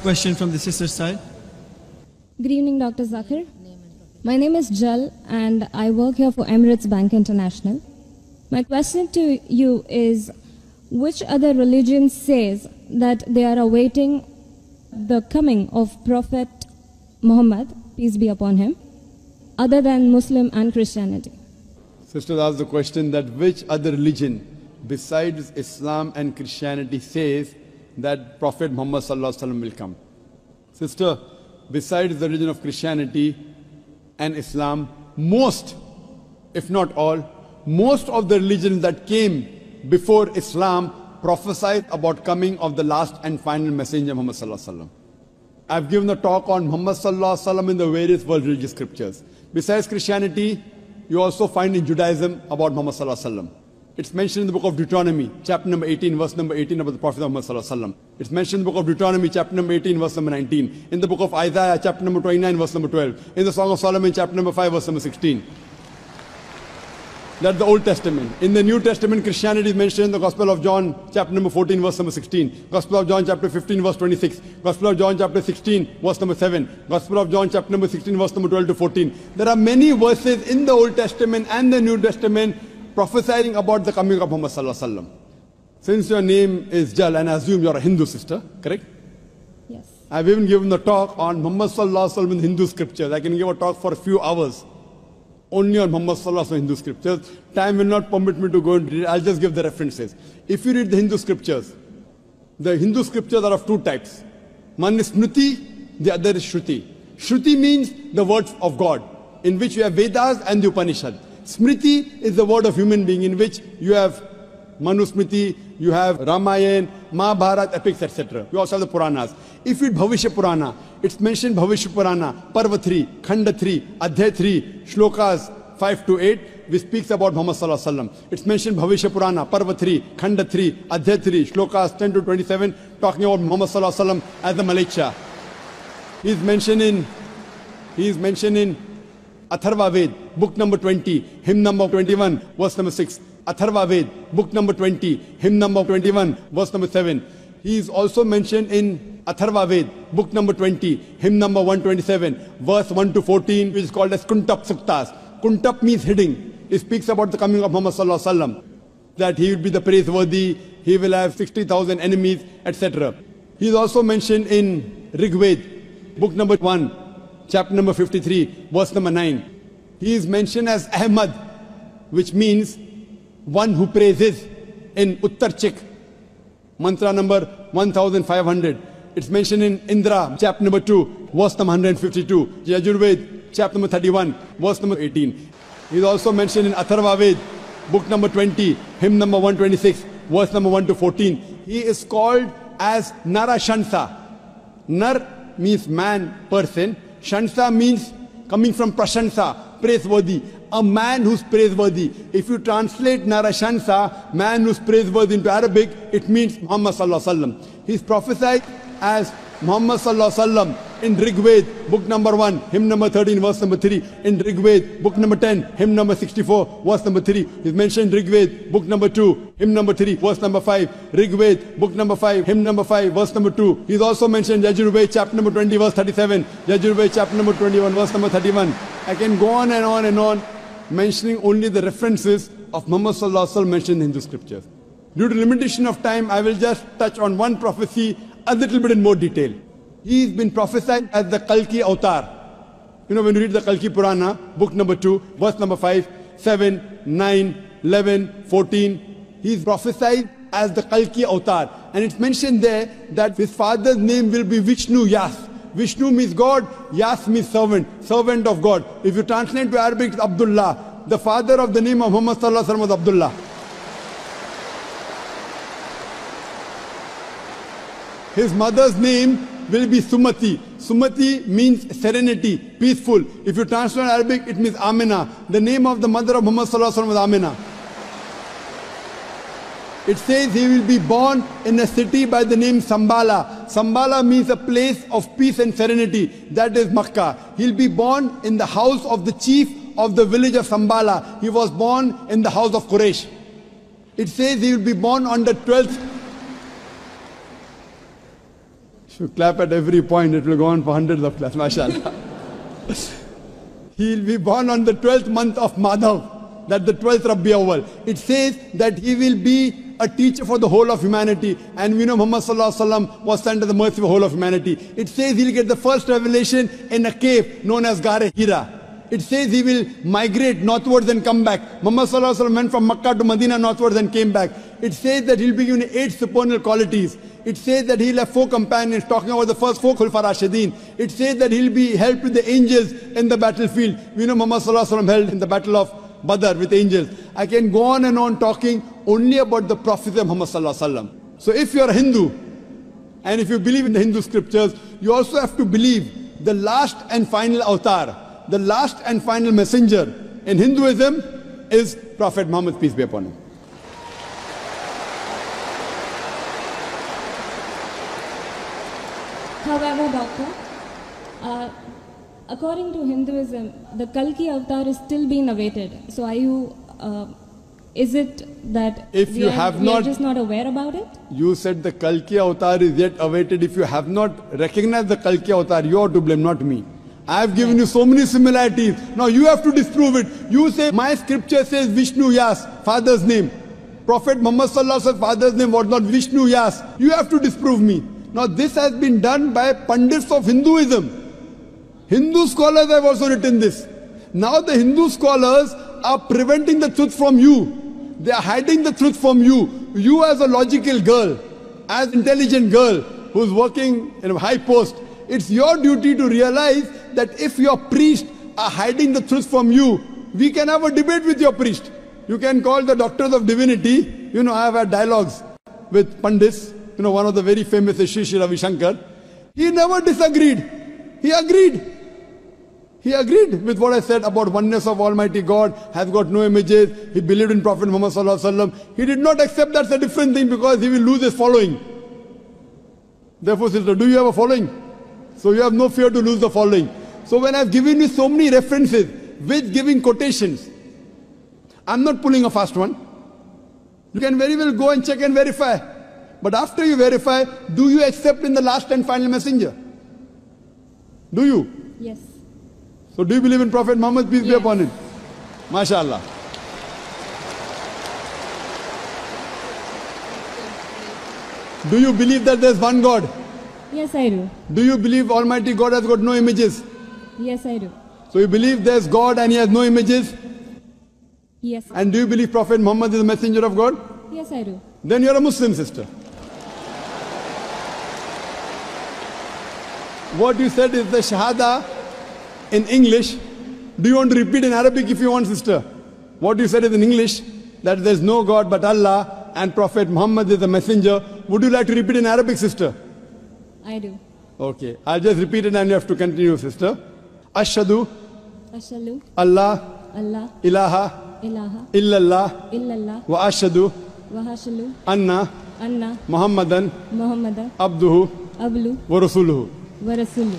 Question from the sister's side. Good evening, Dr. Zakir. My name is Jal and I work here for Emirates Bank International. My question to you is, which other religion says that they are awaiting the coming of Prophet Muhammad, peace be upon him, other than Muslim and Christianity? Sister asked the question that which other religion besides Islam and Christianity says that Prophet Muhammad Sallallahu Alaihi Wasallam will come. Sister, besides the religion of Christianity and Islam, most, if not all, most of the religions that came before Islam prophesied about coming of the last and final messenger Muhammad Sallallahu Alaihi Wasallam. I've given a talk on Muhammad Sallallahu Alaihi Wasallam in the various world religious scriptures. Besides Christianity, you also find in Judaism about Muhammad Sallallahu Alaihi Wasallam. It's mentioned in the book of Deuteronomy, chapter number 18, verse number 18 about the Prophet Muhammad Sallallahu Alaihi Wasallam. It's mentioned in the book of Deuteronomy, chapter number 18, verse number 19. In the book of Isaiah, chapter number 29, verse number 12. In the Song of Solomon, chapter number 5, verse number 16. That's the Old Testament. In the New Testament, Christianity is mentioned in the Gospel of John, chapter number 14, verse number 16. Gospel of John, chapter 15, verse 26. Gospel of John, chapter 16, verse number 7. Gospel of John, chapter number 16, verse number 12 to 14. There are many verses in the Old Testament and the New Testament prophesying about the coming of Muhammad Sallallahu Alaihi Wasallam. Since your name is Jal, and I assume you're a Hindu sister, correct? Yes. I've even given a talk on Muhammad Sallallahu Alaihi Wasallam in Hindu scriptures. I can give a talk for a few hours only on Muhammad Sallallahu Alaihi Wasallam Hindu scriptures. Time will not permit me to go and read. I'll just give the references. If you read the Hindu scriptures are of two types. One is Smriti, the other is Shruti. Shruti means the words of God, in which you have Vedas and the Upanishad. Smriti is the word of human being, in which you have Manusmriti, you have Ramayana, Mahabharata, epics, etc. You also have the Puranas. If you read Bhavishya Purana, it's mentioned Bhavishya Purana, Parva 3, Khanda 3, Adhyay 3, Shlokas 5 to 8, which speaks about Muhammad Sallallahu Alaihi Wasallam. It's mentioned Bhavishya Purana, Parva 3, Khanda 3, Adhyay 3, Shlokas 10 to 27, talking about Muhammad Sallallahu Alaihi Wasallam as the Malaika. He is mentioned in Atharva Ved, book number 20, hymn number 21, verse number 6. Atharva Ved, book number 20, hymn number 21, verse number 7. He is also mentioned in Atharva Ved, book number 20, hymn number 127, verse 1 to 14, which is called as Kuntap Suktas. Kuntap means hidden. It speaks about the coming of Muhammad Sallallahu Alaihi Wasallam, that he will be the praiseworthy, he will have 60,000 enemies, etc. He is also mentioned in Rig Ved, book number 1, chapter number 53, verse number 9. He is mentioned as Ahmad, which means one who praises, in Uttar Chik, mantra number 1500. It's mentioned in Indra, chapter number 2, verse number 152. Yajurved, chapter number 31, verse number 18. He is also mentioned in Atharva Ved, book number 20, hymn number 126, verse number 1 to 14. He is called as Narashansa. Nar means man, person. Shansa means coming from Prashansa, praiseworthy. A man who's praiseworthy. If you translate Narashansa, man who's praiseworthy, into Arabic, it means Muhammad Sallallahu Alaihi Wasallam. He's prophesied as Muhammad Sallallahu Alaihi Wasallam in Rig Ved, book number 1, hymn number 13, verse number 3. In Rig Ved, book number 10, hymn number 64, verse number 3. He's mentioned Rig Ved, book number 2, hymn number 3, verse number 5. Rig Ved, book number 5, hymn number 5, verse number 2. He's also mentioned Yajurved, chapter number 20, verse 37. Yajurved, chapter number 21, verse number 31. I can go on and on and on, mentioning only the references of Muhammad Sallallahu Alaihi Wasallam mentioned in Hindu scriptures. Due to limitation of time, I will just touch on one prophecy a little bit in more detail. He's been prophesied as the Kalki Avatar. You know, when you read the Kalki Purana, book number 2, verse number 5, 7, 9, 11, 14, he's prophesied as the Kalki Avatar. And it's mentioned there that his father's name will be Vishnu Yas. Vishnu means God, Yas means servant, servant of God. If you translate to Arabic, it's Abdullah. The father of the name of Muhammad Sallallahu Alaihi Wasallam was Abdullah. His mother's name will be Sumati. Sumati means serenity, peaceful. If you translate Arabic, it means Amina. The name of the mother of Muhammad Sallallahu Alaihi Wasallam was Amina. It says he will be born in a city by the name Sambala. Sambala means a place of peace and serenity. That is Makkah. He'll be born in the house of the chief of the village of Sambala. He was born in the house of Quraysh. It says he will be born on the 12th If you clap at every point, it will go on for hundreds of claps, mashallah. He will be born on the 12th month of Madhav, that's the 12th Rabi Awwal. It says that he will be a teacher for the whole of humanity. And we know Muhammad Sallallahu Alaihi Wasallam was sent to the mercy of the whole of humanity. It says he'll get the first revelation in a cave known as Ghar Hira. It says he will migrate northwards and come back. Muhammad Sallallahu Alaihi Wasallam went from Makkah to Medina northwards and came back. It says that he'll be given 8 supernal qualities. It says that he'll have 4 companions, talking about the first 4 Khulfa Rashidin. It says that he'll be helped with the angels in the battlefield. We know Muhammad Sallallahu Alaihi Wasallam held in the battle of Badr with angels. I can go on and on talking only about the Prophet of Muhammad Sallallahu Alaihi Wasallam. So if you're a Hindu, and if you believe in the Hindu scriptures, you also have to believe the last and final avatar, the last and final messenger in Hinduism is Prophet Muhammad, peace be upon him. However, Doctor, according to Hinduism, the Kalki avatar is still being awaited. So are you, is it that if you have not, are just not aware about it? You said the Kalki avatar is yet awaited. If you have not recognized the Kalki avatar, you are to blame, not me. I have given you so many similarities. Now you have to disprove it. You say, my scripture says Vishnu Yas, father's name. Prophet Muhammad Sallallahu Alaihi Wasallam's father's name was not Vishnu Yas. You have to disprove me. Now this has been done by Pandits of Hinduism. Hindu scholars have also written this. Now the Hindu scholars are preventing the truth from you. They are hiding the truth from you. You as a logical girl, as intelligent girl who's working in a high post, it's your duty to realize that if your priests are hiding the truth from you, we can have a debate with your priest. You can call the doctors of divinity. You know, I have had dialogues with Pandits. You know, one of the very famous is Sri Ravi Shankar. He never disagreed. He agreed. He agreed with what I said about oneness of Almighty God, has got no images. He believed in Prophet Muhammad Sallallahu Alaihi Wasallam. He did not accept that's a different thing because he will lose his following. Therefore, sister, do you have a following? So you have no fear to lose the following. So when I've given you so many references with giving quotations, I'm not pulling a fast one. You can very well go and check and verify. But after you verify, do you accept in the last and final messenger? Do you? Yes. So do you believe in Prophet Muhammad, peace be upon him? MashaAllah. Do you believe that there's one God? Yes, I do. Do you believe Almighty God has got no images? Yes, I do. So you believe there's God and he has no images? Yes. And do you believe Prophet Muhammad is a messenger of God? Yes, I do. Then you're a Muslim, sister. What you said is the Shahada in English. Do you want to repeat in Arabic if you want, sister? What you said is in English, that there's no God but Allah and Prophet Muhammad is a messenger. Would you like to repeat in Arabic, sister? I do. Okay, I'll just repeat it and you have to continue, sister. Ashhadu Ashhadu Allah Allah ilaha ilaha illallah illallah wa ashhadu wa ashhadu anna anna Muhammadan Muhammadan abduhu ablu wa rasuluhu. wa rasuluh.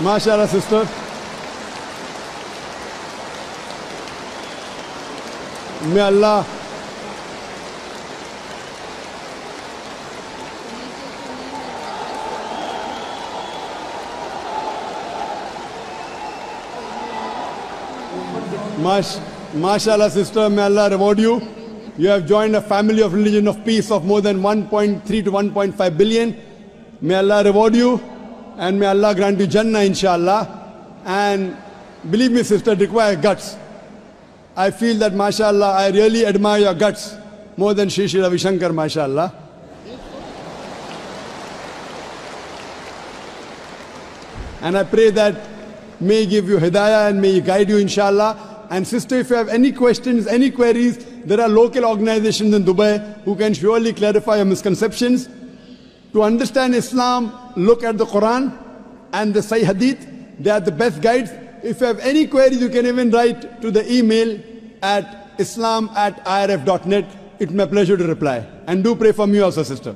MashaAllah, sister. May Allah MashaAllah, sister, may Allah reward you. You have joined a family of religion of peace of more than 1.3 to 1.5 billion. May Allah reward you and may Allah grant you Jannah, inshallah. And believe me, sister, it requires guts. I feel that, mashallah, I really admire your guts more than Sri Ravi Shankar, mashallah. And I pray that may He give you hidayah and may He guide you, inshallah. And sister, if you have any questions, any queries, there are local organizations in Dubai who can surely clarify your misconceptions. To understand Islam, look at the Quran and the Sahih Hadith. They are the best guides. If you have any queries, you can even write to the email at islam@irf.net. It's my pleasure to reply. And do pray for me also, sister.